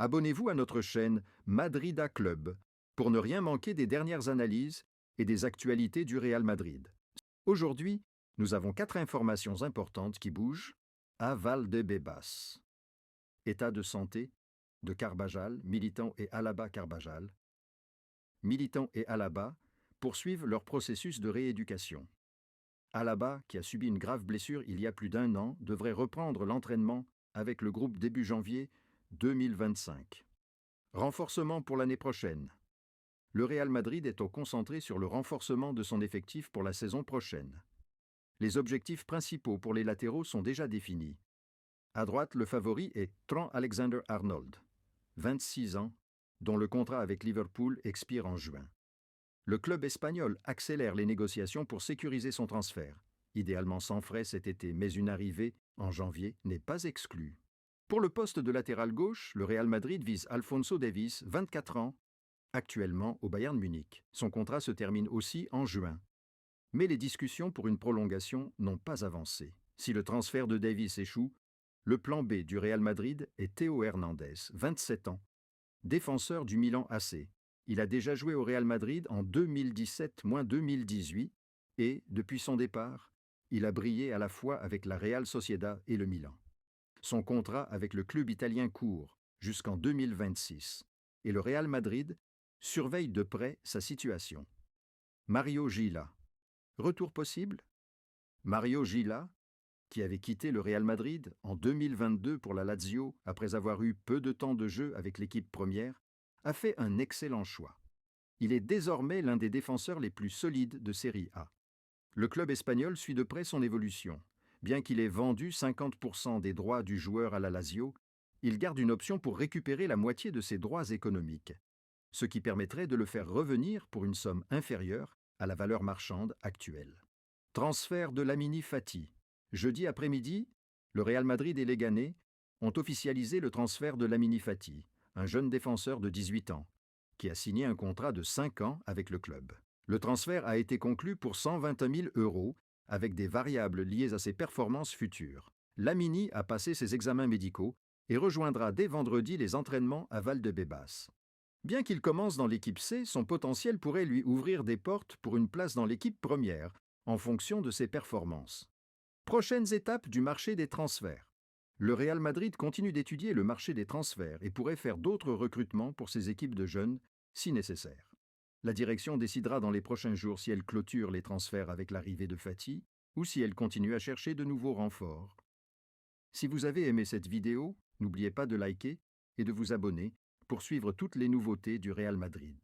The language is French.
Abonnez-vous à notre chaîne Madrida Club pour ne rien manquer des dernières analyses et des actualités du Real Madrid. Aujourd'hui, nous avons 4 informations importantes qui bougent à Valdebebas. État de santé de Carvajal, Militão et Alaba Carvajal. Militão et Alaba poursuivent leur processus de rééducation. Alaba, qui a subi une grave blessure il y a plus d'1 an, devrait reprendre l'entraînement avec le groupe début janvier 2025. Renforcement pour l'année prochaine. Le Real Madrid est concentré sur le renforcement de son effectif pour la saison prochaine. Les objectifs principaux pour les latéraux sont déjà définis. À droite, le favori est Trent Alexander-Arnold, 26 ans, dont le contrat avec Liverpool expire en juin. Le club espagnol accélère les négociations pour sécuriser son transfert, idéalement sans frais cet été, mais une arrivée en janvier n'est pas exclue. Pour le poste de latéral gauche, le Real Madrid vise Alphonso Davies, 24 ans, actuellement au Bayern Munich. Son contrat se termine aussi en juin. Mais les discussions pour une prolongation n'ont pas avancé. Si le transfert de Davies échoue, le plan B du Real Madrid est Théo Hernandez, 27 ans, défenseur du Milan AC. Il a déjà joué au Real Madrid en 2017-2018 et, depuis son départ, il a brillé à la fois avec la Real Sociedad et le Milan. Son contrat avec le club italien court jusqu'en 2026 et le Real Madrid surveille de près sa situation. Mario Gila. Retour possible? Mario Gila, qui avait quitté le Real Madrid en 2022 pour la Lazio après avoir eu peu de temps de jeu avec l'équipe première, a fait un excellent choix. Il est désormais l'un des défenseurs les plus solides de Serie A. Le club espagnol suit de près son évolution. Bien qu'il ait vendu 50% des droits du joueur à la Lazio, il garde une option pour récupérer la moitié de ses droits économiques, ce qui permettrait de le faire revenir pour une somme inférieure à la valeur marchande actuelle. Transfert de Lamine Fati. Jeudi après-midi, le Real Madrid et les Leganés ont officialisé le transfert de Lamine Fati, un jeune défenseur de 18 ans, qui a signé un contrat de 5 ans avec le club. Le transfert a été conclu pour 121 000 € avec des variables liées à ses performances futures. Lamine a passé ses examens médicaux et rejoindra dès vendredi les entraînements à Valdebebas. Bien qu'il commence dans l'équipe C, son potentiel pourrait lui ouvrir des portes pour une place dans l'équipe première, en fonction de ses performances. Prochaines étapes du marché des transferts. Le Real Madrid continue d'étudier le marché des transferts et pourrait faire d'autres recrutements pour ses équipes de jeunes, si nécessaire. La direction décidera dans les prochains jours si elle clôture les transferts avec l'arrivée de Fati ou si elle continue à chercher de nouveaux renforts. Si vous avez aimé cette vidéo, n'oubliez pas de liker et de vous abonner pour suivre toutes les nouveautés du Real Madrid.